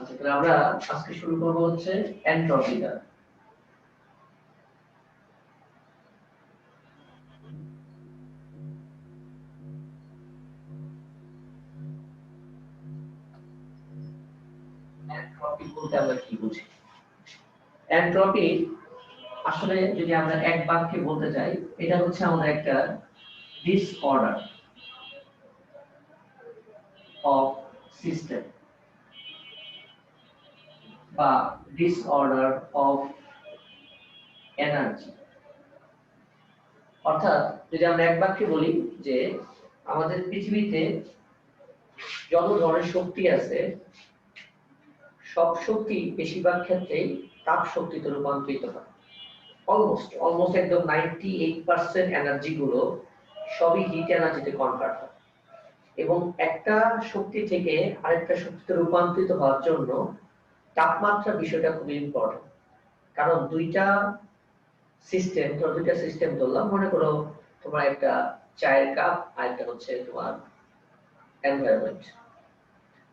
আচ্ছা, তাহলে আমরা আজকে শুরু করব হচ্ছে এনট্রপি দ্বারা। এনট্রপি বলতে আমরা কি বুঝি? এনট্রপি আসলে যদি আমরা এক বাক্যে বলতে চাই, এটা হচ্ছে আমাদের একটা ডিসঅর্ডার অফ সিস্টেম বা ডিসঅর্ডার অফ এনার্জি। অর্থাৎ যদি আমরা এক বাক্যে বলি যে আমাদের পৃথিবীতে যত ধরনের শক্তি আছে, সব শক্তি বেশিরভাগ ক্ষেত্রেই তাপ শক্তিতে রূপান্তরিত হয়। অলমোস্ট একদম 98% এনার্জি গুলো সবই হিট এনার্জিতে কনভার্ট হয়। এবং একটা শক্তি থেকে আরেকটা শক্তিতে রূপান্তরিত হওয়ার জন্য তাপমাত্রা বিষয়টা খুব ইম্পর্টেন্ট। কারণ দুইটা সিস্টেম ধরলাম, মনে করো তোমার একটা চায়ের কাপ আর একটা হচ্ছে তোমার এনভায়রনমেন্ট।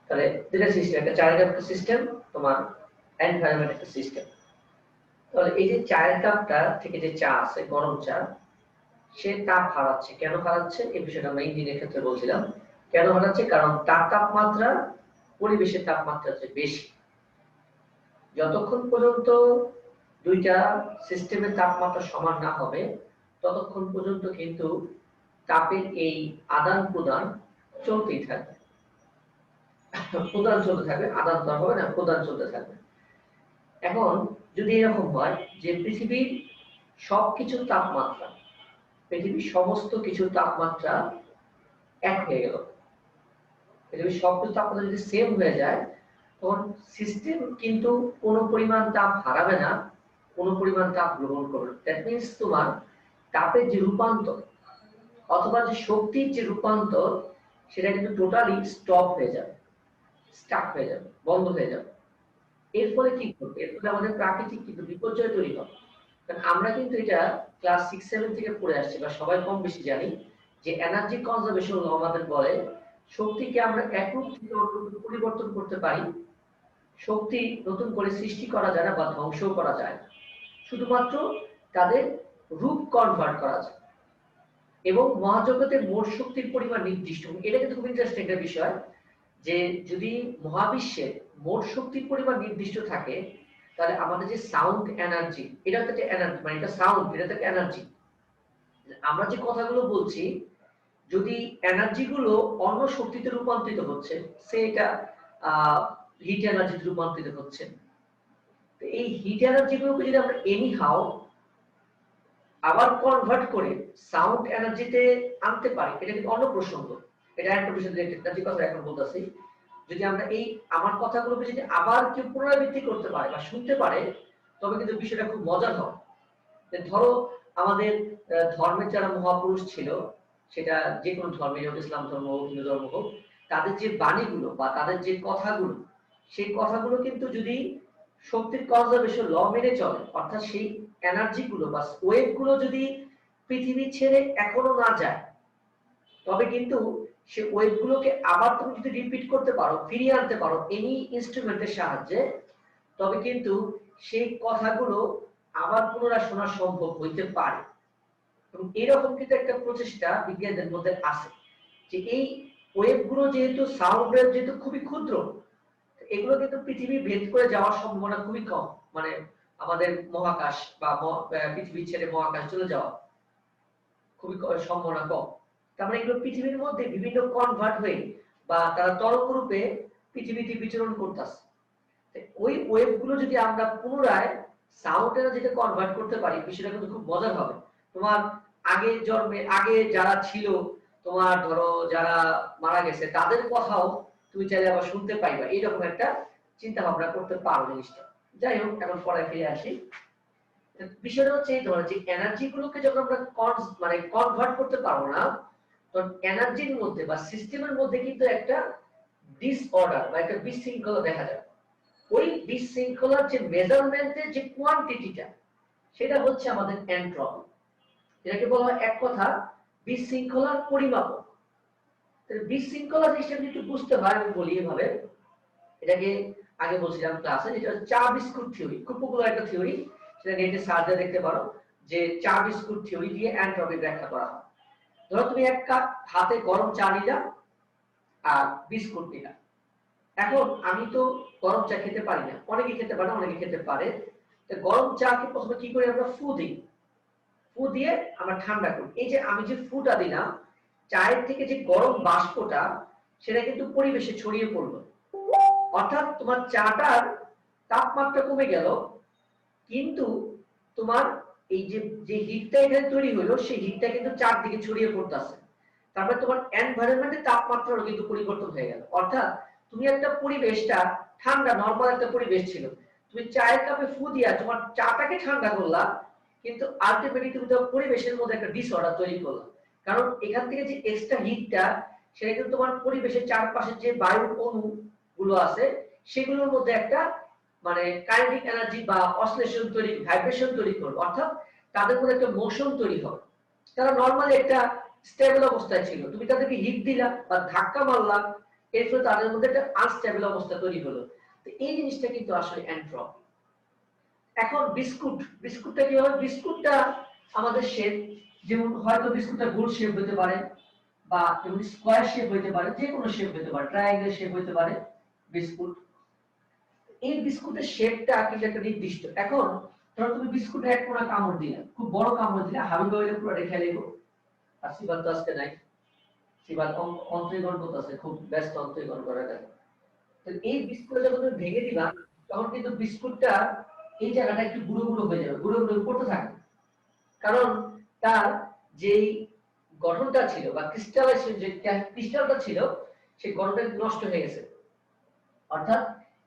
তাহলে দুইটা সিস্টেম, একটা চায়ের কাপ সিস্টেম, তোমার এনভায়রনমেন্ট একটা সিস্টেম। তাহলে এই যে চায়ের কাপটা থেকে যে চা আছে, গরম চা, সে তাপ হারাচ্ছে। কেন হারাচ্ছে এই বিষয়টা আমরা ইঞ্জিনের ক্ষেত্রে বলছিলাম। কেন হারাচ্ছে? কারণ তার তাপমাত্রা পরিবেশের তাপমাত্রার চেয়ে বেশি। যতক্ষণ পর্যন্ত দুইটা সিস্টেমের তাপমাত্রা সমান না হবে, ততক্ষণ পর্যন্ত কিন্তু তাপের এই আদান প্রদান চলতেই থাকবে। প্রদান চলতে থাকবে, আদান প্রদান হবে না, প্রদান চলতে থাকবে। এখন যদি এরকম হয় যে পৃথিবীর সবকিছুর তাপমাত্রা, পৃথিবীর সমস্ত কিছুর তাপমাত্রা এক হয়ে গেল, পৃথিবীর সবকিছু তাপমাত্রা যদি সেম হয়ে যায়, তখন সিস্টেম কিন্তু কোনো পরিমাণ তাপ হারাবে না, কোনো পরিমাণ তাপ গ্রহণ করবে। দ্যাট মিনস তোমার তাপের যে রূপান্তর অথবা যে শক্তির যে রূপান্তর, সেটা কিন্তু টোটালি স্টপ হয়ে যাবে, স্টাক হয়ে যাবে, বন্ধ হয়ে যাবে। এর ফলে কি করবে? এর ফলে আমাদের প্রাকৃতিক কিন্তু বিপর্যয় তৈরি হবে। কারণ আমরা কিন্তু এটা ক্লাস 6-7 থেকে পড়ে আসছি বা সবাই কম বেশি জানি যে এনার্জি কনজারভেশন ল আমাদের বলে শক্তিকে আমরা এক রূপ থেকে অন্য রূপে পরিবর্তন করতে পারি, শক্তি নতুন করে সৃষ্টি করা যায় না বা ধ্বংসও করা যায় না, শুধুমাত্র তাদের রূপ কনভার্ট করা যায়। এবং মহাজগতের মোট শক্তির পরিমাণ নির্দিষ্ট। এটা কিন্তু খুব ইন্টারেস্টিং একটা বিষয় যে যদি মহাবিশ্বের মোট শক্তির পরিমাণ নির্দিষ্ট থাকে, তাহলে আমাদের যে সাউন্ড এনার্জি, এটা হচ্ছে এনার্জি, মানে এটা সাউন্ড, এটা হচ্ছে এনার্জি। আমরা যে কথাগুলো বলছি, যদি এনার্জি গুলো অন্য শক্তিতে রূপান্তরিত হচ্ছে, সে এটা হিট এনার্জিতে রূপান্তরিত হচ্ছে, তো এই হিট এনার্জি গুলোকে যদি আমরা এনি হাউ আবার কনভার্ট করে সাউন্ড এনার্জিতে আনতে পারি, এটা কিন্তু অন্য প্রসঙ্গ। এটা একটা বিষয় যে কথা এখন বলতেছি, যদি আমরা এই আমার কথাগুলোকে যদি আবার কেউ পুনরাবৃত্তি করতে পারে বা শুনতে পারে, তবে কিন্তু বিষয়টা খুব মজার হয়। ধরো আমাদের ধর্মের যারা মহাপুরুষ ছিল, সেটা যে কোনো ধর্মের হোক, ইসলাম ধর্ম হোক, হিন্দু ধর্ম হোক, তাদের যে বাণীগুলো বা তাদের যে কথাগুলো, সেই কথাগুলো কিন্তু যদি শক্তির কনজারভেশন ল মেনে চলে, অর্থাৎ সেই এনার্জি গুলো বা ওয়েভ গুলো যদি পৃথিবী ছেড়ে এখনো না যায়, তবে কিন্তু সে ওয়েভ গুলোকে আবার তুমি যদি রিপিট করতে পারো, ফিরিয়ে আনতে পারো এনি ইনস্ট্রুমেন্টের সাহায্যে, তবে কিন্তু সেই কথাগুলো আবার পুনরায় শোনা সম্ভব হইতে পারে। এবং এরকম কিন্তু একটা প্রচেষ্টা বিজ্ঞানীদের মধ্যে আছে যে এই ওয়েভ গুলো যেহেতু সাউন্ড ওয়েভ যেহেতু খুবই ক্ষুদ্র, এগুলো কিন্তু পৃথিবী ভেদ করে যাওয়ার সম্ভাবনা খুবই কম। মানে আমাদের মহাকাশ বা পৃথিবী ছেড়ে মহাকাশ চলে যাওয়া খুবই সম্ভাবনা কম। তার মানে এগুলো পৃথিবীর মধ্যে বিভিন্ন কনভার্ট হয়ে বা তারা তরঙ্গ রূপে পৃথিবীতে বিচরণ করতেছে। ওই ওয়েভ গুলো যদি আমরা পুনরায় সাউন্ড এনার্জিতে কনভার্ট করতে পারি, বিষয়টা কিন্তু খুব মজার হবে। তোমার আগে জন্মে আগে যারা ছিল, তোমার ধরো যারা মারা গেছে, তাদের কথাও তুমি চাইলে আবার শুনতে পাইবা, এইরকম একটা চিন্তা ভাবনা করতে পারো জিনিসটা। যাই হোক, এখন পড়ায় ফিরে আসি। বিষয়টা হচ্ছে এই ধরনের যে এনার্জি গুলোকে যখন আমরা মানে কনভার্ট করতে পারবো না, তখন এনার্জির মধ্যে বা সিস্টেমের মধ্যে কিন্তু একটা ডিসঅর্ডার বা একটা বিশৃঙ্খলা দেখা যায়। ওই বিশৃঙ্খলার যে মেজারমেন্টের যে কোয়ান্টিটিটা, সেটা হচ্ছে আমাদের এনট্রপি। এটাকে বলা হয় এক কথা বিশৃঙ্খলার পরিমাপক। বিশৃঙ্খলা জিনিসটা যদি একটু বুঝতে হয়, আমি বলি এভাবে, এটাকে আগে বলছিলাম ক্লাসে, যেটা হচ্ছে চা বিস্কুট থিওরি, খুব পপুলার একটা থিওরি, সেটা নেটে সার্চ দিয়ে দেখতে পারো, যে চা বিস্কুট থিওরি দিয়ে এনট্রপি ব্যাখ্যা করা হয়। ধরো তুমি এক কাপ হাতে গরম চা নিলা আর বিস্কুট নিলা। এখন আমি তো গরম চা খেতে পারি না, অনেকে খেতে পারে, অনেকে খেতে পারে। তো গরম চাকে প্রথমে কি করি আমরা, ফু দিই, ফু দিয়ে আমরা ঠান্ডা করি। এই যে আমি যে ফুটা দিলাম, চায়ের থেকে যে গরম বাষ্পটা সেটা কিন্তু পরিবেশে ছড়িয়ে পড়লো, অর্থাৎ তোমার চাটার তাপমাত্রা কমে গেল, কিন্তু তোমার এই যে যে হিটটা এখানে তৈরি হলো সেই হিটটা কিন্তু চারদিকে ছড়িয়ে পড়তেছে। তারপরে তোমার এনভায়রনমেন্টের তাপমাত্রারও কিন্তু পরিবর্তন হয়ে গেল। অর্থাৎ তুমি একটা পরিবেশটা ঠান্ডা নরমাল একটা পরিবেশ ছিল, তুমি চায়ের কাপে ফু দিয়া তোমার চাটাকে ঠান্ডা করলা, কিন্তু আলটিমেটলি তুমি তোমার পরিবেশের মধ্যে একটা ডিসঅর্ডার তৈরি করলা। কারণ এখান থেকে যে এক্সট্রা হিটটা সেটা কিন্তু তোমার পরিবেশের চারপাশে যে বায়ুর অণু গুলো আছে সেগুলোর মধ্যে একটা মানে কাইনেটিক এনার্জি বা অসিলেশন তৈরি, ভাইব্রেশন তৈরি করবে, অর্থাৎ তাদের মধ্যে একটা মোশন তৈরি হবে। তারা নরমালি একটা স্টেবল অবস্থায় ছিল, তুমি তাদেরকে হিট দিলা বা ধাক্কা মারলা, এর ফলে তাদের মধ্যে একটা আনস্টেবল অবস্থা তৈরি হলো। তো এই জিনিসটা কিন্তু আসলে এনট্রপি। এখন বিস্কুট, বিস্কুটটা কি হবে, বিস্কুটটা আমাদের শেপ, যেমন হয়তো বিস্কুটটা গোল শেপ হতে পারে, বা যেমন স্কোয়ার শেপ হতে পারে, যে কোনো শেপ হতে পারে, ট্রায়াঙ্গেল শেপ হতে পারে বিস্কুট। এই বিস্কুটের শেপটা কিন্তু একটা নির্দিষ্ট। এখন ধরো তুমি বিস্কুটে এক কোনা কামড় দিলে, খুব বড় কামড় দিলে, হাবিব হইলে পুরো রেখে দেবো, আর সিবাত তো আজকে নাই, সিবাত অন্তরীকরণ করতেছে, খুব ব্যস্ত অন্তরীকরণ করা যায়। তো এই বিস্কুটটা যখন তুমি ভেঙে দিবা, তখন কিন্তু বিস্কুটটা এই জায়গাটা একটু গুঁড়ো গুঁড়ো হয়ে যাবে, গুঁড়ো গুঁড়ো করতে থাকে, কারণ তার যেই গঠনটা ছিল বা ক্রিস্টালাইজেশন যে ক্রিস্টালটা ছিল সেই গঠনটা নষ্ট হয়ে গেছে। অর্থাৎ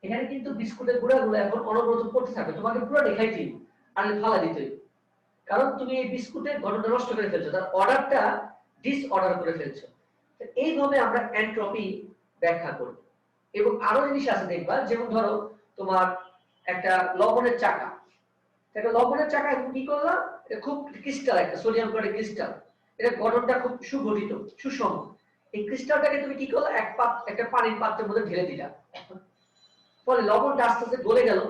এখানে কিন্তু বিস্কুটের গুঁড়াগুলো এখন অনবরত পড়তে থাকে, তোমাকে পুরো দেখাই দিই আর ফালা দিতে, কারণ তুমি এই বিস্কুটের গঠনটা নষ্ট করে ফেলছো, তার অর্ডারটা ডিসঅর্ডার করে ফেলছো। এইভাবে আমরা এনট্রপি ব্যাখ্যা করি। এবং আরো জিনিস আছে দেখবা, যেমন ধরো তোমার একটা লবণের চাকা, একটা লবণের চাকা তুমি কি করলাম, এটা খুব ক্রিস্টাল, একটা সোডিয়াম ক্লোরাইড ক্রিস্টাল, এটা গঠনটা খুব সুগঠিত সুষম। এই ক্রিস্টালটাকে তুমি কি করলে একটা পানির পাত্রের মধ্যে ঢেলে দিলা, ফলে লবণটা আস্তে আস্তে গলে গেল।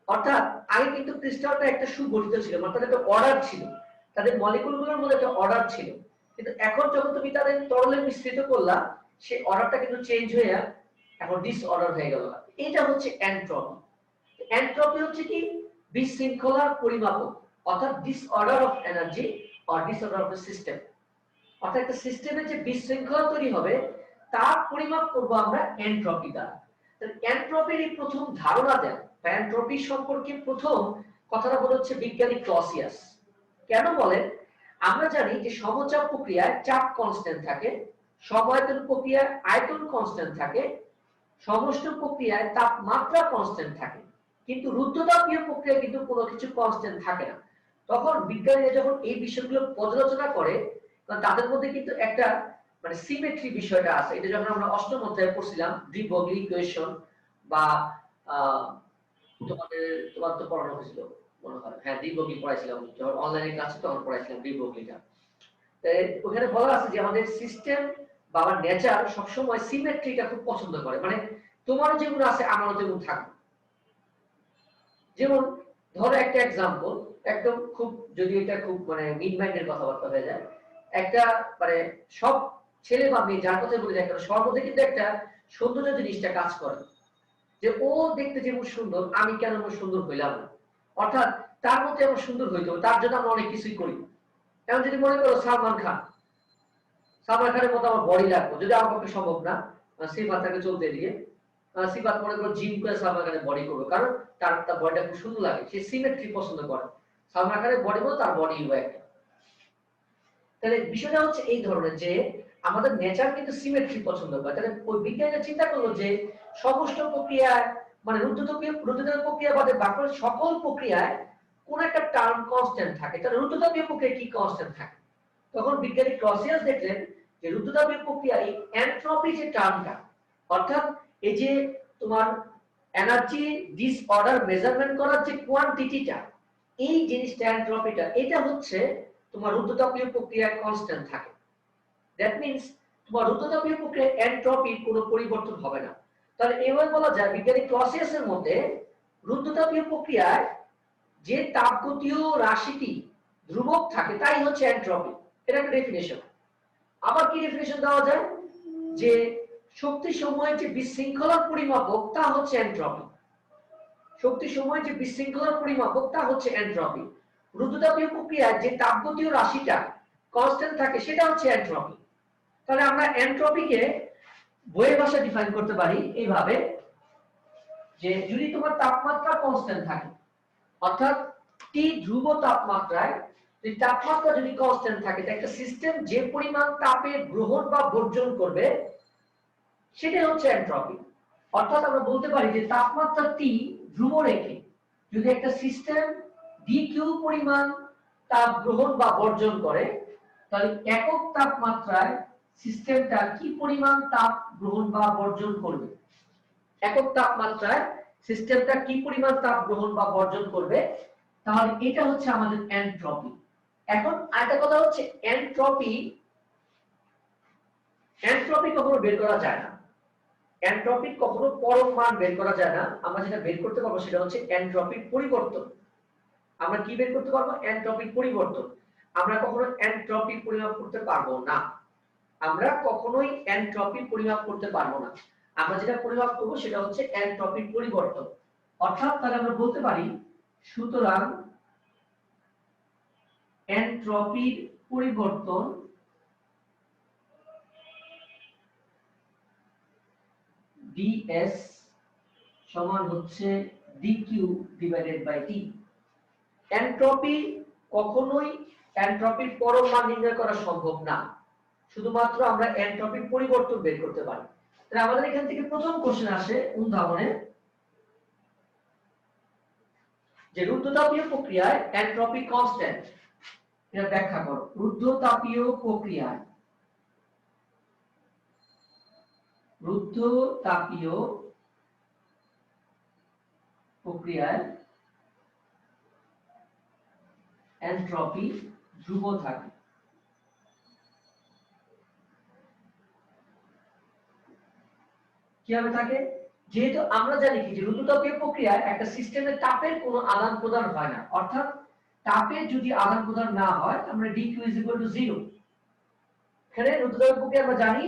অর্থাৎ আগে কিন্তু ক্রিস্টালটা একটা সুগঠিত ছিল, মানে তাদের একটা অর্ডার ছিল, তাদের মলিকুলগুলোর মধ্যে একটা অর্ডার ছিল। কিন্তু এখন যখন তুমি তাদের তরলে মিশ্রিত করলা, সেই অর্ডারটা কিন্তু চেঞ্জ হয়ে এখন ডিসঅর্ডার হয়ে গেল। এটা হচ্ছে এনট্রপি। এনট্রপি হচ্ছে কি, বিশৃঙ্খলার পরিমাপক, অর্থাৎ disorder of energy or disorder of the system. অর্থাৎ একটা সিস্টেমে যে বিশৃঙ্খলা তৈরি হবে তার পরিমাপ করব আমরা এনট্রপি দ্বারা। এনট্রপির প্রথম ধারণা দেন, এনট্রপি সম্পর্কে প্রথম কথাটা বলে হচ্ছে বিজ্ঞানী ক্লসিয়াস। কেন বলেন, আমরা জানি যে সমচাপ প্রক্রিয়ায় চাপ কনস্ট্যান্ট থাকে, সমায়তন প্রক্রিয়ায় আয়তন কনস্ট্যান্ট থাকে, সমষ্ণ প্রক্রিয়ায় তাপমাত্রা কনস্ট্যান্ট থাকে, কিন্তু রুদ্ধতাপীয় প্রক্রিয়ায় কিন্তু কোনো কিছু কনস্ট্যান্ট থাকে না। তখন বিজ্ঞানীরা যখন এই বিষয়গুলো পর্যালোচনা করে, তাদের মধ্যে কিন্তু একটা মানে সিমেট্রি বিষয়টা আছে। এটা যখন আমরা অষ্টম অধ্যায়ে পড়ছিলাম, ডি ব্রগলি ইকুয়েশন, বা তোমাদের তোমার তো পড়ানো হয়েছিল মনে হয়, হ্যাঁ ডি ব্রগলি পড়াইছিলাম, যখন অনলাইনে ক্লাসে তখন পড়াইছিলাম ডি ব্রগলিটা। ওখানে বলা আছে যে আমাদের সিস্টেম বা আমার নেচার সবসময় সিমেট্রিটা খুব পছন্দ করে, মানে তোমারও যেমন আছে আমারও তেমন থাকবে। যেমন ধরো একটা এক্সাম্পল, একদম খুব, যদি এটা খুব মানে মিড মাইন্ডের কথাবার্তা হয়ে যায়, একটা মানে সব ছেলে বা মেয়ে যার কথা বলে যায় কেন, সবার মধ্যে কিন্তু একটা সৌন্দর্য জিনিসটা কাজ করে, যে ও দেখতে যেমন সুন্দর, আমি কেন সুন্দর হইলাম না, অর্থাৎ তার মধ্যে এমন সুন্দর হইতে হবে, তার জন্য আমরা অনেক কিছুই করি। এখন যদি মনে করো সালমান খান, সালমান খানের মতো আমার বডি লাগবে, যদি আমার পক্ষে সম্ভব না সিফাত তাকে চলতে দিয়ে, সিফাত মনে করো জিম করে সালমান খানের বডি করবে, কারণ তার বডিটা খুব সুন্দর লাগে, সে সিমেট্রি পছন্দ করে, সালমান খানের বডি বলে তার বডি একটা। তাহলে বিষয়টা হচ্ছে এই ধরনের যে আমাদের নেচার কিন্তু সিমেট্রি পছন্দ করে। তাহলে ওই বিজ্ঞানীরা চিন্তা করলো যে সমস্ত প্রক্রিয়ায়, মানে রুদ্ধতাপীয় প্রক্রিয়া বাদে বাকি সকল প্রক্রিয়ায় কোন একটা টার্ম কনস্ট্যান্ট থাকে, তাহলে রুদ্ধতাপীয় প্রক্রিয়ায় কি কনস্ট্যান্ট থাকে। তখন বিজ্ঞানী ক্লসিয়াস দেখলেন যে রুদ্ধতাপীয় প্রক্রিয়ায় এনট্রপি যে টার্মটা, অর্থাৎ এই যে তোমার এনার্জি ডিসঅর্ডার মেজারমেন্ট করার যে কোয়ান্টিটিটা, এই জিনিসটা এনট্রপিটা, এটা হচ্ছে তোমার রুদ্ধতাপীয় প্রক্রিয়ায় কনস্ট্যান্ট থাকে। দ্যাট মিন্স তোমার রুদ্ধতাপীয় প্রক্রিয়ায় এনট্রপির কোনো পরিবর্তন হবে না। তাহলে এবার বলা যায় বিজ্ঞানিক ক্লসিয়াসের মধ্যে রুদ্ধতাপীয় প্রক্রিয়ায় যে তাপগতীয় রাশিটি ধ্রুবক থাকে তাই হচ্ছে এনট্রপি। এটা একটা ডেফিনেশন। আবার কি ডেফিনেশন দেওয়া যায় যে শক্তি সময়ের যে বিশৃঙ্খলার পরিমাপক তা হচ্ছে এনট্রপি। শক্তি সময়ের যে বিশৃঙ্খলার পরিমাপক তা হচ্ছে এনট্রপি। রুদ্ধতাপীয় প্রক্রিয়ায় যে তাপগতীয় রাশিটা কনস্ট্যান্ট থাকে সেটা হচ্ছে এনট্রপি। তাহলে আমরা এনট্রপিকে বইয়ের ভাষায় ডিফাইন করতে পারি এইভাবে যে যদি তোমার তাপমাত্রা কনস্ট্যান্ট থাকে, অর্থাৎ টি ধ্রুব তাপমাত্রায় যদি তাপমাত্রা যদি কনস্ট্যান্ট থাকে, একটা সিস্টেম যে পরিমাণ তাপের গ্রহণ বা বর্জন করবে সেটাই হচ্ছে এনট্রপি। অর্থাৎ আমরা বলতে পারি যে তাপমাত্রা টি ধ্রুব রেখে যদি একটা সিস্টেম ডি কিউ পরিমাণ তাপ গ্রহণ বা বর্জন করে, তাহলে একক তাপমাত্রায় সিস্টেমটা কি পরিমাণ তাপ গ্রহণ বা বর্জন করবে, একক তাপমাত্রায় সিস্টেমটা কি পরিমাণ তাপ গ্রহণ বা বর্জন করবে, তাহলে এটা হচ্ছে আমাদের এনট্রপি। এখন আরেকটা কথা হচ্ছে এনট্রপি কখনো বের করা যায় না। এনট্রপি কখনো পরম মান বের করা যায় না। আমরা যেটা বের করতে পারবো সেটা হচ্ছে এনট্রপির পরিবর্তন। আমরা কি বের করতে পারবো? এনট্রপির পরিবর্তন। আমরা কখনো এনট্রপি পরিমাপ করতে পারবো না। আমরা কখনোই এনট্রপি পরিমাপ করতে পারবো না। আমরা যেটা পরিমাপ করবো সেটা হচ্ছে এনট্রপির পরিবর্তন। অর্থাৎ তাহলে আমরা বলতে পারি সুতরাং এনট্রপির পরিবর্তন ds সমান হচ্ছে dq divided by t। Entropy কখনোই এনট্রপির পরম মান নির্ণয় করা সম্ভব না, শুধুমাত্র আমরা এনট্রপির পরিবর্তন বের করতে পারি। তাহলে আমাদের এখান থেকে প্রথম কোশ্চেন আসে উদাহরণে যে রুদ্ধতাপীয় প্রক্রিয়ায় এনট্রপি কনস্ট্যান্ট, এটা ব্যাখ্যা করো। রুদ্ধতাপীয় প্রক্রিয়ায় এনট্রপি ধ্রুব থাকে। কিভাবে থাকে? যেহেতু আমরা জানি কি যে রুদ্ধতাপীয় প্রক্রিয়ায় একটা সিস্টেমের তাপের কোনো আদান প্রদান হয় না, অর্থাৎ তাপের যদি আদান প্রদান না হয় আমরা dq = 0। এখানে রুদ্ধতাপীয় প্রক্রিয়া আমরা জানি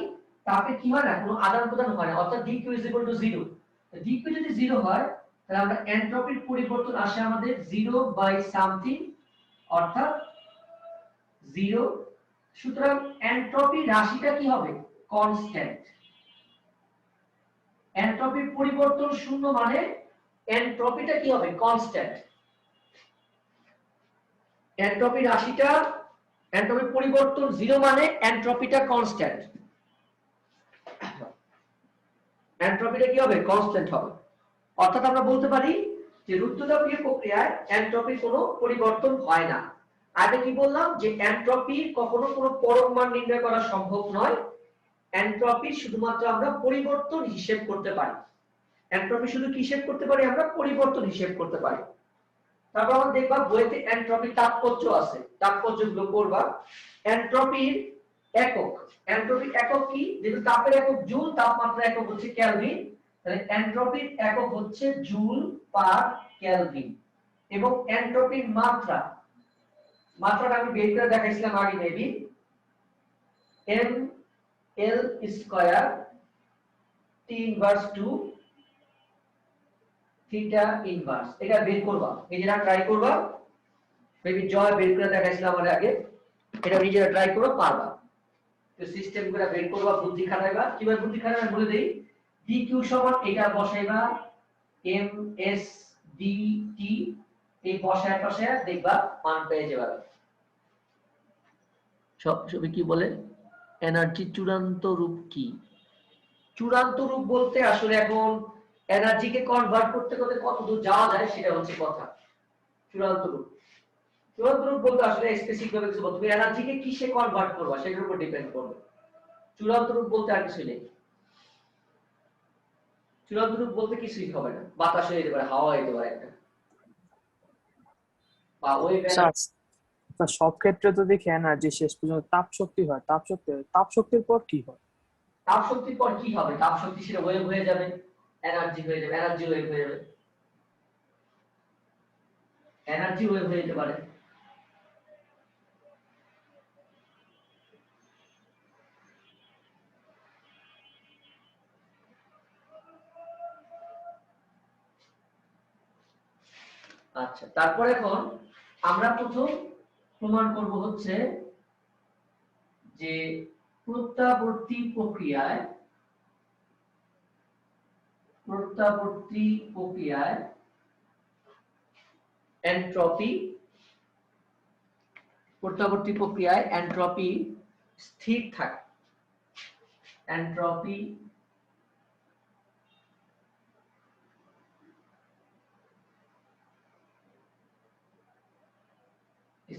তাপের কি হয় না, কোনো আদান প্রদান হয় না, অর্থাৎ dq = 0। তো dq যদি 0 হয় তাহলে আমরা এনট্রপির পরিবর্তন আসে আমাদের 0 বাই সামথিং, অর্থাৎ 0। সুতরাং এনট্রপি রাশিটা কি হবে? কনস্ট্যান্ট। এনট্রপির পরিবর্তন শূন্য মানে এনট্রপিটা কি হবে? কনস্ট্যান্ট। এনট্রপি রাশিটা, এনট্রপির পরিবর্তন 0 মানে এনট্রপিটা কনস্ট্যান্ট। এনট্রপিটা কি হবে? কনস্ট্যান্ট হবে। অর্থাৎ আমরা বলতে পারি যে রুদ্ধতাপীয় প্রক্রিয়ায় এনট্রপির কোনো পরিবর্তন হয় না। আগে কি বললাম যে এনট্রপির কখনো কোনো পরম মান নির্ণয় করা সম্ভব নয়। এনট্রপি শুধুমাত্র আমরা পরিবর্তন হিসেব করতে পারি। এনট্রপি শুধু কি হিসেব করতে পারি? আমরা পরিবর্তন হিসেব করতে পারি। তারপর আমরা দেখবা বইতে এনট্রপি তাৎপর্য আছে, তাৎপর্যগুলো পড়বা। এনট্রপির একক, এনট্রপির একক কি? যেহেতু তাপের একক জুল, তাপমাত্রা একক হচ্ছে কেলভিন, তাহলে এনট্রপির একক হচ্ছে জুল পার কেলভিন। এবং এনট্রপির মাত্রা, মাত্রাটা আমি বের করে দেখাইছিলাম আগে maybe, ml square t inverse 2 theta inverse. এটা বের করবা, নিজেরা ট্রাই করবা। মেবি জয় বের করে দেখাইছিলাম আমার আগে, এটা নিজেরা ট্রাই করো, পারবা। তো সিস্টেমগুলো বের করবা, বুদ্ধি খাটাইবা। কিভাবে বুদ্ধি খাটাইবা বলে দেই। dq সমান এটা বসাইবা ms dt, এই বসায় বসায় দেখবা মান পেয়ে যাবে। সবই কি বলে এনার্জি চূড়ান্ত রূপ কি? চূড়ান্ত রূপ বলতে আসলে এখন এনার্জিকে কনভার্ট করতে করতে কত দূর যাওয়া যায় সেটা হচ্ছে কথা। চূড়ান্ত রূপ, চূড়ান্ত রূপ বলতে আসলে স্পেসিফিক ভাবে কিছু বলতে, তুমি এনার্জিকে কিসে কনভার্ট করবা সেটার উপর ডিপেন্ড করবে। চূড়ান্ত রূপ বলতে আর কিছু নেই। চূড়ান্ত রূপ বলতে কিছুই হবে না, বাতাস হয়ে যেতে পারে, হাওয়া হয়ে যেতে পারে একটা, বা ওই সব ক্ষেত্রে তো দেখি এনার্জি শেষ পর্যন্ত তাপ শক্তি হয়। তাপ শক্তির পর কি হয়? তাপ শক্তির পর কি হবে? তাপ শক্তি সেটা ওয়েভ হয়ে যাবে। এনার্জি হয়ে যাবে, এনার্জি ওয়েভ হয়ে যাবে, এনার্জি ওয়েভ হয়ে যেতে পারে। আচ্ছা, তারপর এখন আমরা প্রথম প্রমাণ করব হচ্ছে যে প্রত্যাবর্তী প্রক্রিয়ায় এন্ট্রপি স্থির থাকে। এন্ট্রপি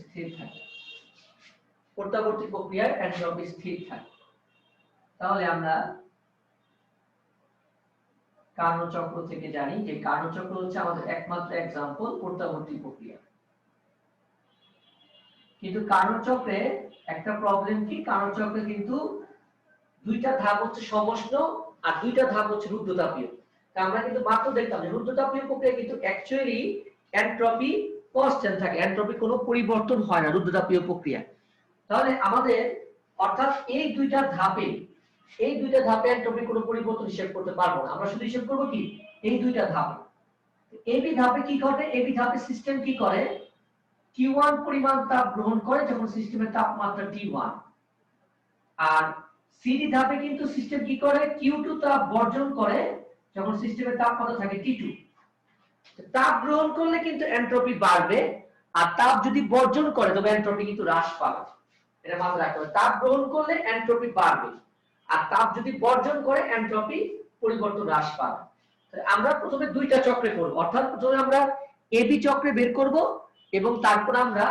স্থির থাকে, প্রত্যাবর্তী প্রক্রিয়ায় এন্ট্রপি স্থির থাকে। তাহলে আমরা কার্নো চক্র থেকে জানি যে কার্নো চক্র হচ্ছে আমাদের একমাত্র এক্সাম্পল প্রত্যাবর্তী প্রক্রিয়া। কিন্তু কার্নো চক্রে একটা প্রবলেম কি, কার্নো চক্রে কিন্তু দুইটা ধাপ হচ্ছে সমষ্ণ আর দুইটা ধাপ হচ্ছে রুদ্ধতাপীয়। তা আমরা কিন্তু মাত্র দেখলাম যে রুদ্ধতাপীয় প্রক্রিয়া কিন্তু অ্যাকচুয়ালি এন্ট্রপি কনস্ট্যান্ট থাকে, এন্ট্রপি কোনো পরিবর্তন হয় না রুদ্ধতাপীয় প্রক্রিয়া। তাহলে আমাদের অর্থাৎ এই দুইটা ধাপে এন্ট্রপি কোনো পরিবর্তন হিসাব করতে পারবো না, আমরা শুধু হিসাব করব কি এই দুইটা ধাপে। এবি ধাপে কি ঘটে, এবি ধাপে সিস্টেম কি করে, Q1 পরিমাণ তাপ গ্রহণ করে যখন সিস্টেমের তাপমাত্রা T1, আর সিডি ধাপে কিন্তু সিস্টেম কি করে, Q2 তাপ বর্জন করে যখন সিস্টেমের তাপমাত্রা থাকে T2। তাপ গ্রহণ করলে কিন্তু এন্ট্রপি বাড়বে, আর তাপ যদি বর্জন করে তবে এন্ট্রপি কিন্তু হ্রাস পাবে। এটা মাথায় রাখতে হবে, তাপ গ্রহণ করলে এন্ট্রপি বাড়বে, আর তাপ যদি বর্জন করে এন্ট্রপি পরিবর্তন হ্রাস পাবে। আমরা প্রথমে দুইটা চক্রে করব, অর্থাৎ প্রথমে আমরা এবি চক্রে বের করব এবং তারপর আমরা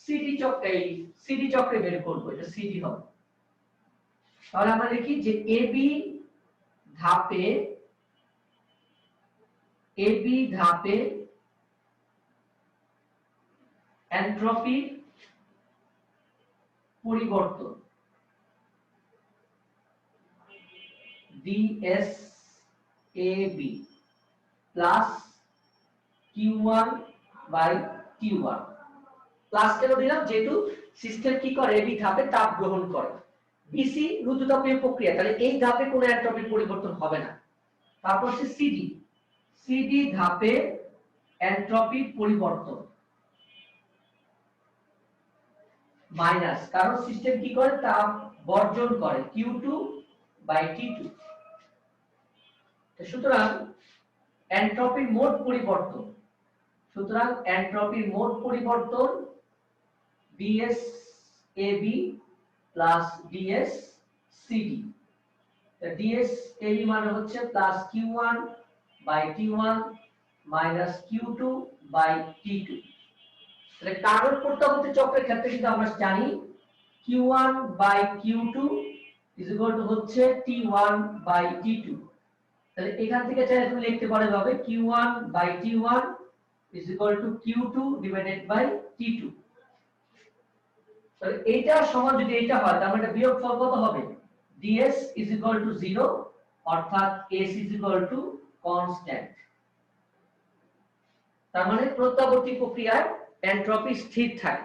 সিডি চক্রে বের করব, এটা সিডি হবে। তাহলে আমরা লিখি যে এবি ধাপে এন্ট্রপি পরিবর্তন DSAB প্লাস Q1/T1। প্লাস কেন দিলাম, যেহেতু সিস্টেম কি করে এবি ধাপে তাপ গ্রহণ করে, বিসি রুদ্ধতাপীয় প্রক্রিয়া, তাহলে এই ধাপে কোনো এন্ট্রপি পরিবর্তন হবে না। তারপর হচ্ছে সিডি ধাপে এন্ট্রপি পরিবর্তন মাইনাস, কারণ সিস্টেম কি করে তাপ বর্জন করে Q2/T2। সুতরাং এন্ট্রপির মোট পরিবর্তন DSAB প্লাস DSCD। DSAB মানে হচ্ছে প্লাস Q1/T1 মাইনাস Q2/T2। তাহলে কার্বন প্রত্যাবর্তী চক্রের ক্ষেত্রে কিন্তু আমরা জানি Q1/Q2 হচ্ছে T1/T2। তাহলে এখান থেকে চাইলে তুমি লিখতে পারো ভাবে Q1/T1 Q2/T2। তাহলে এইটা সমান যদি এটা হয় তাহলে এটা বিয়োগফল কত হবে, DS 0 অর্থাৎ S কনস্ট্যান্ট। তার মানে প্রত্যাবর্তী প্রক্রিয়ায় এন্ট্রপি স্থির থাকে।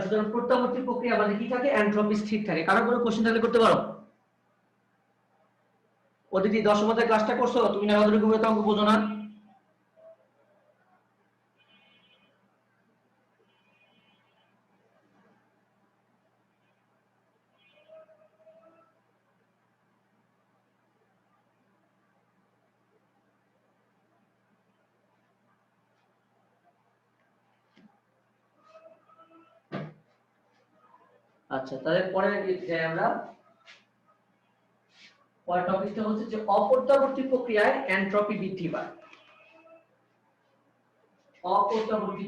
সুতরাং প্রত্যাবর্তী প্রক্রিয়া মানে কি থাকে, এন্ট্রপি স্থির থাকে। কারো কোনো কোশ্চেন থাকলে করতে পারো। অদিতি 10 মাসের ক্লাসটা করছো তুমি, না আমাদের তো অঙ্ক বোঝো না। আচ্ছা, তাহলে পরে যাই আমরা। পরের টপিকটা হচ্ছে যে অপর্যাবর্তী প্রক্রিয়ায় এনট্রপি বৃদ্ধি পায়। অপর্যাবর্তী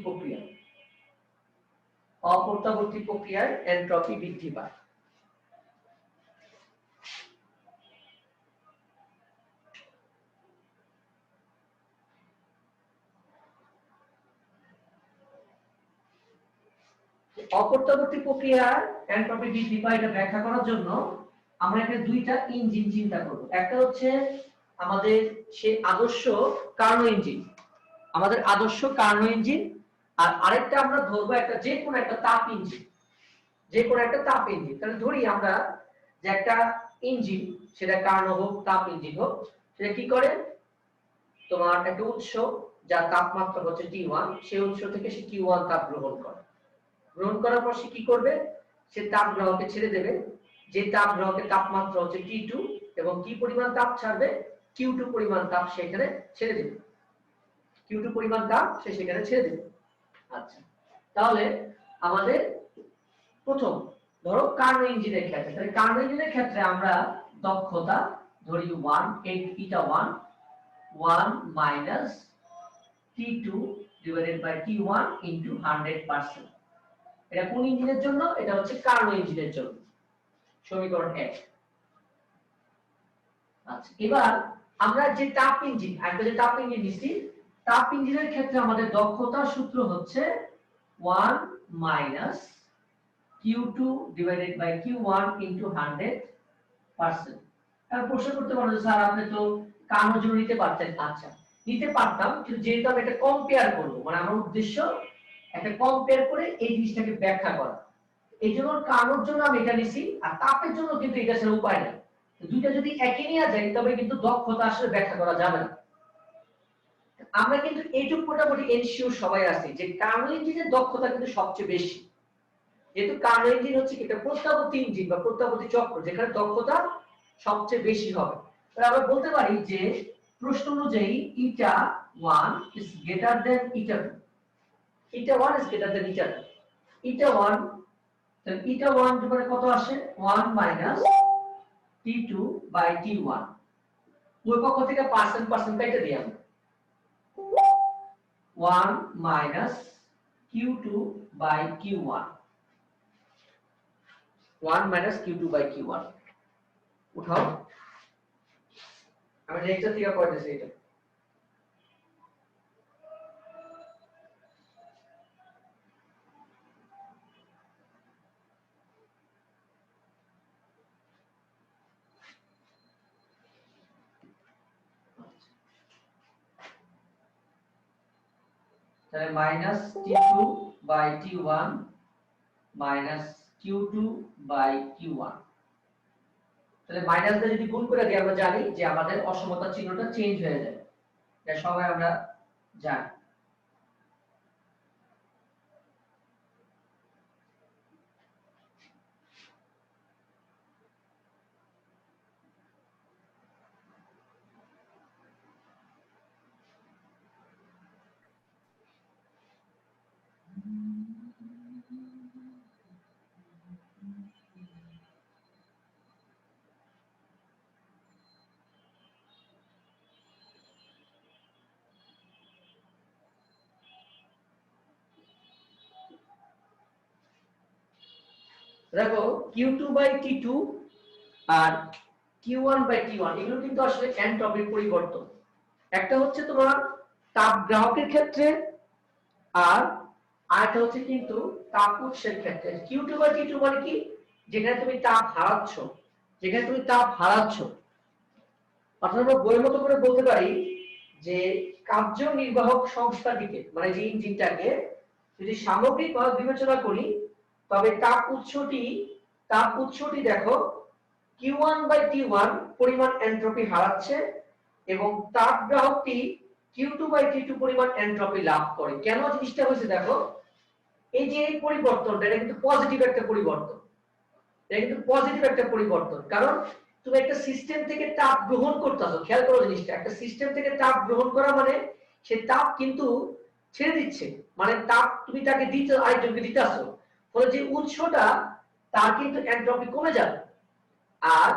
প্রক্রিয়ায় এনট্রপি বৃদ্ধি পায়। অপর্যাবর্তী প্রক্রিয়ার এনট্রপি বৃদ্ধি পায় এটা ব্যাখ্যা করার জন্য আমরা এখানে দুইটা ইঞ্জিন চিন্তা করব। একটা হচ্ছে আমাদের সেই আদর্শ কার্নো ইঞ্জিন, আর আরেকটা আমরা ধরবো একটা যে কোনো একটা তাপ ইঞ্জিন। তাহলে ধরি আমরা যে একটা ইঞ্জিন, সেটা কার্নো হোক তাপ ইঞ্জিন হোক, সেটা কি করে, তোমার একটা উৎস যার তাপমাত্রা হচ্ছে T1, সেই উৎস থেকে সে Q1 তাপ গ্রহণ করার পর সে কি করবে, সে তাপ গ্রাহকে ছেড়ে দেবে, যে তাপ গ্রাহকের তাপমাত্রা হচ্ছে T2 এবং কি পরিমাণ তাপ ছাড়বে, Q2 পরিমাণ তাপ সেখানে ছেড়ে দেবে। আচ্ছা, তাহলে আমাদের প্রথম ধরো কার্নো ইঞ্জিনের ক্ষেত্রে, তাহলে কার্নো ইঞ্জিনের ক্ষেত্রে আমরা দক্ষতা ধরি 1 eta 1 minus T2 divided by T1 into 100%। এটা কোন ইঞ্জিনের জন্য? এটা হচ্ছে কার্নো ইঞ্জিনের জন্য, সমীকরণ 1। আচ্ছা, এবার আমরা যে তাপ ইঞ্জিন নিচ্ছি, তাপ ইঞ্জিনের ক্ষেত্রে আমাদের দক্ষতার সূত্র হচ্ছে 1 minus Q2 divided by Q1 into 100%। এখন প্রশ্ন করতে পারো যে স্যার আপনি তো কার্নোর জন্য নিতে পারতেন। আচ্ছা, নিতে পারতাম, কিন্তু যেহেতু আমি এটা কম্পেয়ার করব, মানে আমার উদ্দেশ্য একটা কম্পেয়ার করে এই জিনিসটাকে ব্যাখ্যা করা, এই জন্য কার্নোর জন্য আমি এটা নিছি, আর তাপের জন্য কিন্তু এটা ছাড়া উপায় নেই। দুইটা যদি একই নিয়ে যায় তবে কিন্তু দক্ষতা আসলে ব্যাখ্যা করা যাবে না। আমরা কিন্তু এইটুকু মোটামুটি এনশিওর সবাই আছি যে কার্নো ইঞ্জিনের দক্ষতা কিন্তু সবচেয়ে বেশি, যেহেতু কার্নো ইঞ্জিন হচ্ছে একটা প্রত্যাবর্তী ইঞ্জিন বা প্রত্যাবর্তী চক্র, যেখানে দক্ষতা সবচেয়ে বেশি হবে। তাহলে আমরা বলতে পারি যে প্রশ্ন অনুযায়ী eta 1 is greater than eta 2। eta 1 is greater than eta 2। eta 1, তাহলে eta 1 মানে কত আসে, 1 minus T2 by T1। ওই পক্ষ থেকে পার্সেন্ট কেটে দিই আমরা, 1 minus Q2 by Q1, 1 minus Q2 by Q1 উঠাও। আমি লেকচার থেকে করে দিয়েছি এটা। তাহলে minus T2 by T1 minus Q2 by Q1। তাহলে মাইনাস দিয়ে যদি গুণ করে দিই, আমরা জানি যে আমাদের অসমতার চিহ্নটা চেঞ্জ হয়ে যায়, এটা সবাই আমরা জানি। দেখো Q2 by T2 R Q1 by T1 এগুলো কিন্তু আসলে এনট্রপির পরিবর্তন। একটা হচ্ছে তোমার তাপ গ্রাহকের ক্ষেত্রে, আর আরেকটা হচ্ছে কিন্তু তাপ উৎসের ক্ষেত্রে। Q2 by T2 মানে কি, যেখানে তুমি তাপ হারাচ্ছ। অর্থাৎ আমরা বইয়ের মতো করে বলতে পারি যে কার্যনির্বাহক সংস্থাটিকে, মানে যে ইঞ্জিনটাকে যদি সামগ্রিকভাবে বিবেচনা করি, তবে তাপ উৎসটি দেখো Q1 by T1 পরিমাণ এনট্রপি হারাচ্ছে এবং তাপ গ্রাহকটি Q2 by T2 পরিমাণ এনট্রপি লাভ করে। কেন জিনিসটা হয়েছে দেখো, এই যে এই পরিবর্তনটা, এটা কিন্তু পজিটিভ একটা পরিবর্তন। কারণ তুমি একটা সিস্টেম থেকে তাপ গ্রহণ করতেছো, খেয়াল করো জিনিসটা, একটা সিস্টেম থেকে তাপ গ্রহণ করা মানে সে তাপ কিন্তু ছেড়ে দিচ্ছে, মানে তাপ তুমি তাকে দিতে আরেকজনকে দিতেছো, ফলে যে উৎসটা তার কিন্তু এনট্রপি কমে যাবে। আর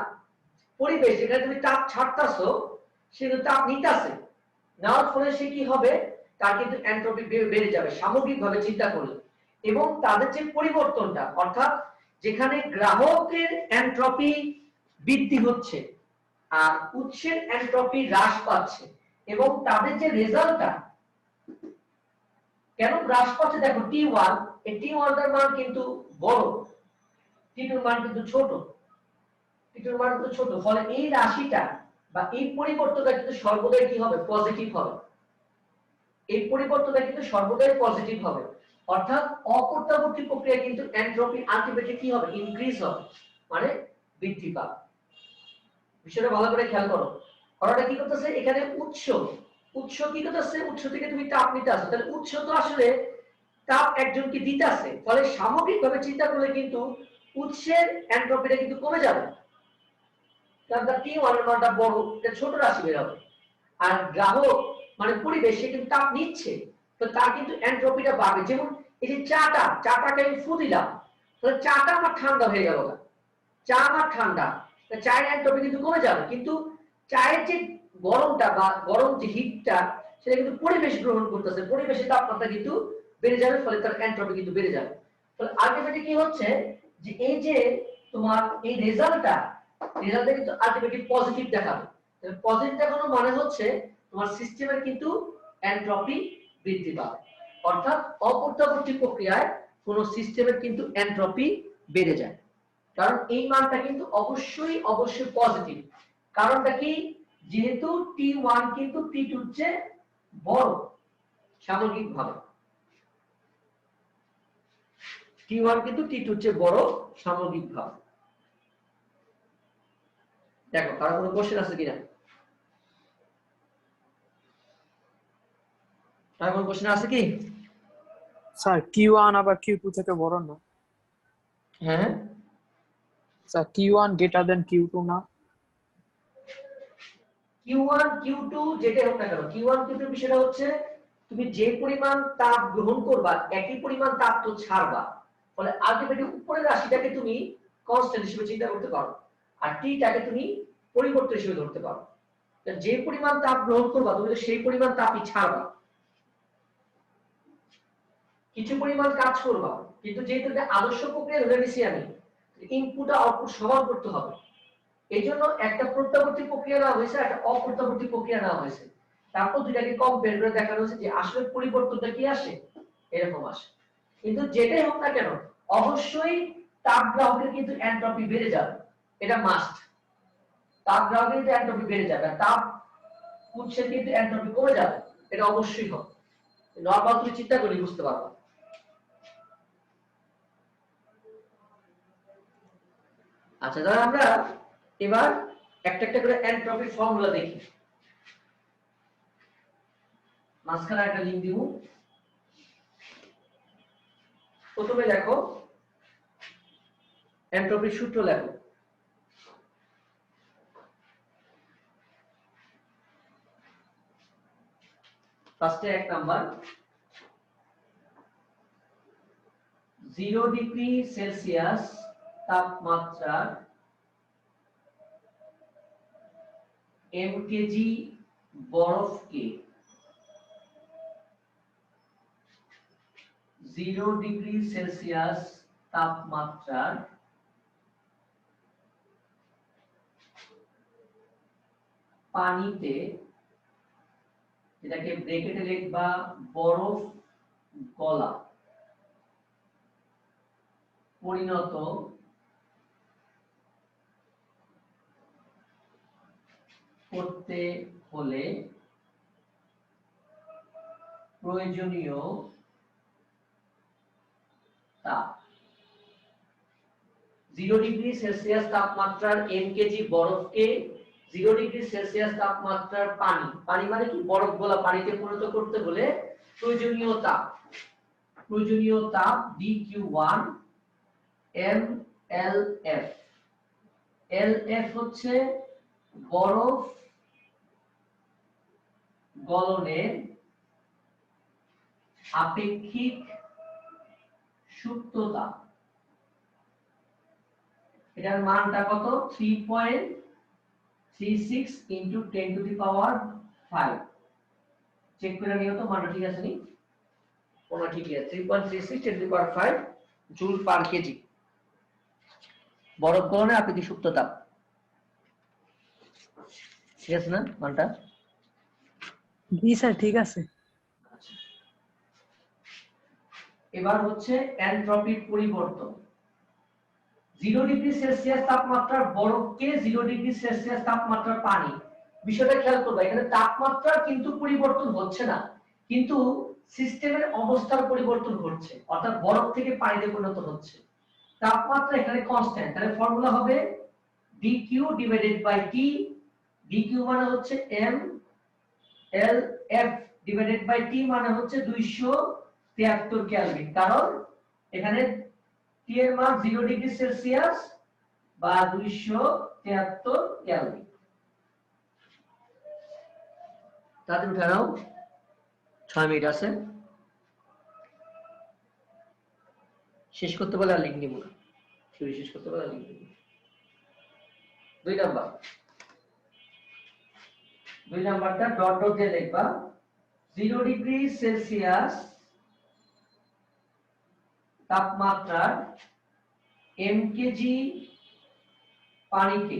পরিবেশ যেখানে তুমি তাপ ছাড়তাছো সে কিন্তু তাপ নিতেছে, নেওয়ার ফলে সে কি হবে, তার কিন্তু এনট্রপি বেড়ে যাবে সামগ্রিকভাবে চিন্তা করলে। এবং তাদের যে পরিবর্তনটা, অর্থাৎ যেখানে গ্রাহকের এনট্রপি বৃদ্ধি হচ্ছে আর উৎসের এনট্রপি হ্রাস পাচ্ছে, এবং তাদের যে রেজাল্টটা কেন হ্রাস পাচ্ছে, দেখো T1, এই T1 টার মান কিন্তু বড়, T2 এর মান কিন্তু ছোট, T2 এর মান কিন্তু ছোট, ফলে এই রাশিটা বা এই পরিবর্তনটা কিন্তু সর্বদাই কি হবে, পজিটিভ হবে। এই পরিবর্তনটা কিন্তু সর্বদাই পজিটিভ হবে, অর্থাৎ অপ্রত্যাবর্তী প্রক্রিয়া কিন্তু এনট্রপি আলটিমেটলি কি হবে, ইনক্রিজ হবে, মানে বৃদ্ধি পাবে। বিষয়টা ভালো করে খেয়াল করো। ওরা কি করতেছে এখানে, উৎস কি করতেছে, উৎস থেকে তুমি তাপ নিতে আসো, তাহলে উৎস তো আসলে তাপ একজনকে দিতেছে, ফলে সামগ্রিকভাবে চিন্তা করলে কিন্তু উৎসের এনট্রপিটা কিন্তু কমে যাবে, কারণ তার T1 এর মানটা বড়, এটা ছোট রাশি বের হবে। আর গ্রাহক মানে পরিবেশ সে কিন্তু তাপ নিচ্ছে, তো তার কিন্তু এনট্রপিটা বাড়বে। যেমন এই যে চাটাকে আমি ফু দিলাম, তাহলে চাটা আমার ঠান্ডা হয়ে গেল না, চা আমার ঠান্ডা, চায়ের এনট্রপি কিন্তু কমে যাবে, কিন্তু চায়ের যে গরমটা বা গরম যে হিটটা সেটা কিন্তু পরিবেশ গ্রহণ করতেছে, পরিবেশের তাপমাত্রা কিন্তু বেড়ে যাবে, ফলে তার এনট্রপি কিন্তু বেড়ে যাবে। ফলে আলটিমেটলি কি হচ্ছে যে এই যে তোমার এই রেজাল্টটা কিন্তু আলটিমেটলি পজিটিভ দেখাবে। পজিটিভ দেখানো মানে হচ্ছে তোমার সিস্টেমের কিন্তু এনট্রপি বৃদ্ধি পাবে, অর্থাৎ অপ্রত্যাবর্তী প্রক্রিয়ায় কোন সিস্টেমের কিন্তু এনট্রপি বেড়ে যায়, কারণ এই মানটা কিন্তু অবশ্যই পজিটিভ। কারণটা কি, যেহেতু T1 কিন্তু T2 এর চেয়ে বড় সামগ্রিকভাবে, T1 কিন্তু T2 এর চেয়ে বড় সামগ্রিকভাবে। দেখো কারো কোনো কোশ্চেন আছে কিনা, কারো কোনো কোশ্চেন আছে কি? স্যার Q1 আবার Q2 থেকে বড় না? হ্যাঁ sir Q1 greater than Q2 না? Q1 Q2 যেটা হোক না কেন, Q1 Q2 বিষয়টা হচ্ছে তুমি যে পরিমাণ তাপ গ্রহণ করবা একই পরিমাণ তাপ তো ছাড়বা, ফলে আলটিমেটলি উপরের রাশিটাকে তুমি কনস্ট্যান্ট হিসেবে চিন্তা করতে পারো, আর টিটাকে তুমি পরিবর্তন হিসেবে ধরতে পারো। যে পরিমাণ তাপ গ্রহণ করবা তুমি তো সেই পরিমাণ তাপই ছাড়বা, কিছু পরিমাণ কাজ করবা, কিন্তু যেহেতু এটা আদর্শ প্রক্রিয়া ধরে নিছি আমি, ইনপুট আর আউটপুট সমান করতে হবে। এই জন্য একটা প্রত্যাবর্তী প্রক্রিয়া নেওয়া হয়েছে, একটা অপ্রত্যাবর্তী প্রক্রিয়া নেওয়া হয়েছে, তারপর দুটাকে কম্পেয়ার করে দেখানো হয়েছে যে আসলে পরিবর্তনটা কি আসে, এরকম আসে। কিন্তু যেটাই হোক না কেন অবশ্যই তাপ গ্রাহকের কিন্তু এনট্রপি বেড়ে যাবে, এটা মাস্ট। তাপ গ্রাহকের কিন্তু এনট্রপি বেড়ে যাবে, আর তাপ উৎসের কিন্তু এনট্রপি কমে যাবে, এটা অবশ্যই হবে। নরমাল তুমি চিন্তা করে বুঝতে পারবে। আচ্ছা, তাহলে আমরা এবার একটা একটা করে এনট্রপির ফর্মুলা দেখি। মাঝখানে একটা লিংক দিব। প্রথমে দেখো এনট্রপির সূত্র লেখো। ফার্স্টে 1 নাম্বার, 0 ডিগ্রি সেলসিয়াস তাপমাত্রার m কেজি বরফকে 0 ডিগ্রি সেলসিয়াস তাপমাত্রার পানিতে, যেটাকে ব্র্যাকেটে লিখবা বরফ গলা, পরিণত করতে হলে প্রয়োজনীয় তাপ। 0 ডিগ্রি সেলসিয়াস তাপমাত্রার m কেজি বরফকে 0 ডিগ্রি সেলসিয়াস তাপমাত্রার পানি মানে কি, বরফ গলা পানিতে পরিণত করতে হলে প্রয়োজনীয় তাপ dQ1 mLF। LF হচ্ছে বরফ গলনের আপেক্ষিক সুপ্ততা, এটার মানটা কত 3.36 into 10 to the power 5 check করে নিও তো মানটা ঠিক আছে নি কোনটা ঠিক আছে 3.36 10 to the power 5 joule per KG বরফ গলনে আপেক্ষিক সুপ্ত তাপ ঠিক আছে না মানটা জি স্যার ঠিক আছে। এবার হচ্ছে এনট্রপির পরিবর্তন 0 ডিগ্রি সেলসিয়াস তাপমাত্রার বরফকে 0 ডিগ্রি সেলসিয়াস তাপমাত্রার পানি বিষয়টা খেয়াল করবে এখানে তাপমাত্রা কিন্তু পরিবর্তন হচ্ছে না কিন্তু সিস্টেমের অবস্থার পরিবর্তন ঘটছে অর্থাৎ বরফ থেকে পানিতে পরিণত হচ্ছে তাপমাত্রা এখানে কনস্ট্যান্ট তাহলে ফর্মুলা হবে dq divided by t dq মানে হচ্ছে m l f divided by t মানে হচ্ছে 273 কেলভিন কারণ এখানে t এর মান 0 ডিগ্রি সেলসিয়াস বা 273 কেলভিন তাদের উঠে নাও 6 মিনিট আছে শেষ করতে বলে আর লিখ নিব না থিওরি শেষ করতে বলে আর লিখ নিব 2 নাম্বারটা ডট ডট দিয়ে লিখবা 0 ডিগ্রি সেলসিয়াস তাপমাত্রার mkg পানিকে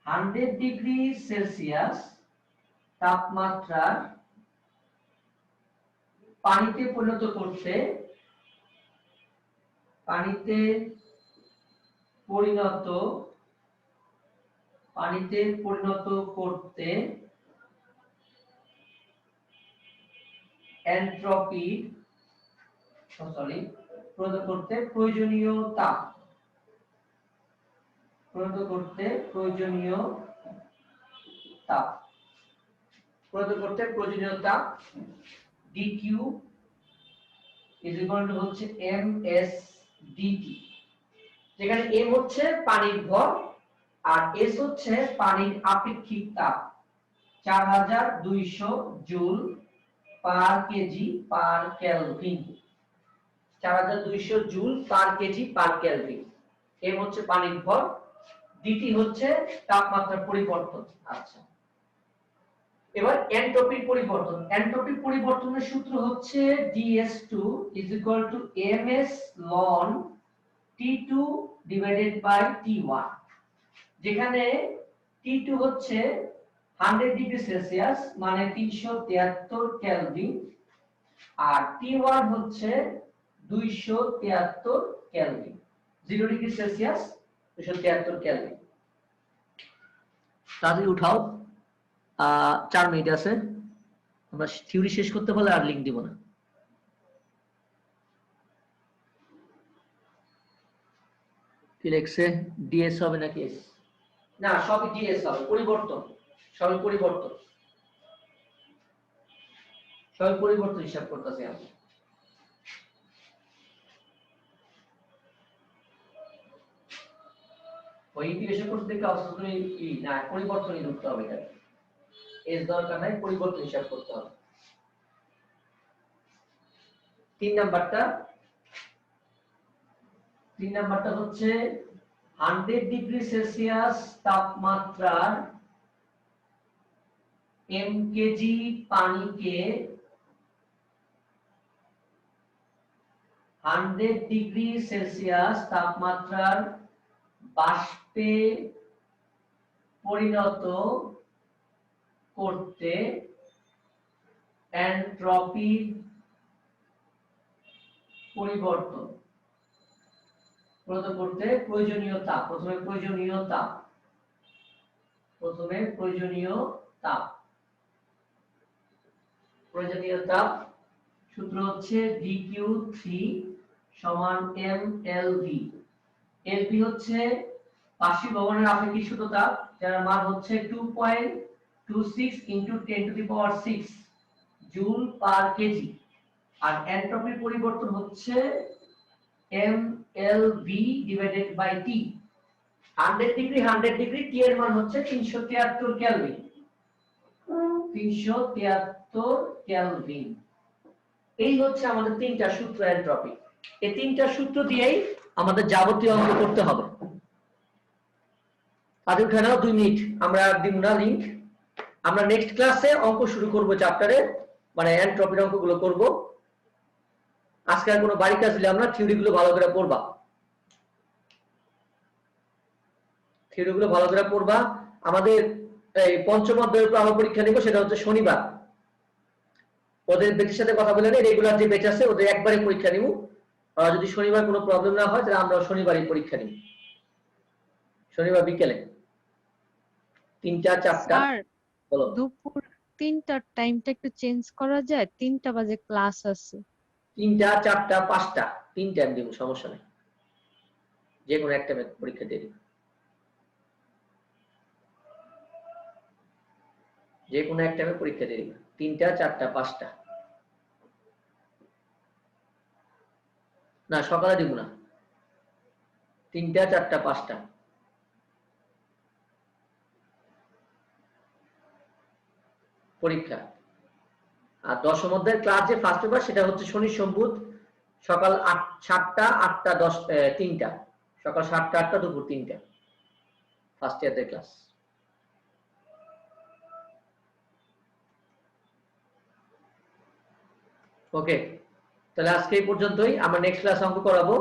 100 ডিগ্রি সেলসিয়াস তাপমাত্রার পানিতে পরিণত করতে এনট্রপি প্রয়োজনীয় তাপ dq হচ্ছে ms dt যেখানে m হচ্ছে পানির ভর আর s হচ্ছে পানির আপেক্ষিক তাপ 4200 joule per KG per kelvin 4200 joule per KG per kelvin m হচ্ছে পানির ভর dt হচ্ছে তাপমাত্রার পরিবর্তন আচ্ছা এবার এনট্রপির পরিবর্তনের সূত্র হচ্ছে ds2 ms ln t2 divided by t1 যেখানে t2 হচ্ছে 100 ডিগ্রি সেলসিয়াস মানে 373 কেলভিন আর t1 হচ্ছে 273 কেলভিন 0 ডিগ্রি সেলসিয়াস 273 কেলভিন তাহলে উঠাও 4 মিনিট আছে আমরা থিওরি শেষ করতে বলে আর লিংক দিব না কি লিখছে ডিএস হবে নাকি এস না সবই ডিএস হবে সবই পরিবর্তন হিসাব করতেছি আমরা ওই ইন্টিগ্রেশন করতে দেখে অবস্থা না পরিবর্তনই ধরতে হবে এটা এস দরকার নাই পরিবর্তন হিসাব করতে হবে 3 নাম্বারটা হচ্ছে 100 ডিগ্রি সেলসিয়াস তাপমাত্রার mkg পানিকে 100 ডিগ্রি সেলসিয়াস তাপমাত্রার বাষ্পে পরিণত করতে এনট্রপির পরিবর্তন প্রয়োজনীয় তাপ সূত্র হচ্ছে dq3 সমান mLV LV হচ্ছে বাষ্পীয় ভবনের আপেক্ষিক সুপ্ত তাপ যার মান হচ্ছে 2.26 into 10 to the power 6 joule per kg আর এনট্রপির পরিবর্তন হচ্ছে mLV divided by T 100 degree T এর মান হচ্ছে 373 কেলভিন 373 কেলভিন এই হচ্ছে আমাদের তিনটা সূত্র এনট্রপি এই তিনটা সূত্র দিয়েই আমাদের যাবতীয় অঙ্ক করতে হবে। আজ উঠে নাও 2 মিনিট, আমরা দিব না লিংক। আমরা নেক্সট ক্লাসে অঙ্ক শুরু করব চ্যাপ্টারে, মানে এন্ট্রপির অঙ্কগুলো করব। আজকে আর কোনো বাড়ি কাজ দিলাম না, থিওরিগুলো ভালো করে পড়বা, থিওরিগুলো ভালো করে পড়বা। আমাদের এই পঞ্চম অধ্যায়ের উপর আমরা পরীক্ষা নিব, সেটা হচ্ছে শনিবার। ওদের বেচের সাথে কথা বলে রেগুলার যে বেচ আছে ওদের একবারে পরীক্ষা নিব। যদি শনিবার কোনো প্রবলেম না হয় তাহলে আমরা শনিবারই পরীক্ষা নিব, শনিবার বিকেলে 3টা 4টা। স্যার বলো। দুপুর 3টার টাইমটা একটু চেঞ্জ করা যায়? 3টা বাজে ক্লাস আছে। 3টা 4টা 5টা 3 টাইম দিব, সমস্যা নেই, যে কোনো একটা পরীক্ষা দিয়ে দিব, যে কোনো একটা পরীক্ষা দিয়ে দিব, 3টা 4টা 5টা। না সকালে দিব না, 3টা 4টা 5টা পরীক্ষা। আর দশম অধ্যায়ের ক্লাস যে ফার্স্ট পেপার সেটা হচ্ছে শনি সোমবার সকাল 7টা 8টা 10 3টা, সকাল 7টা 8টা দুপুর 3টা, ফার্স্ট ইয়ারের ক্লাস। ওকে, তাহলে আজকে এই পর্যন্তই, আমরা নেক্সট ক্লাস অঙ্ক করাবো।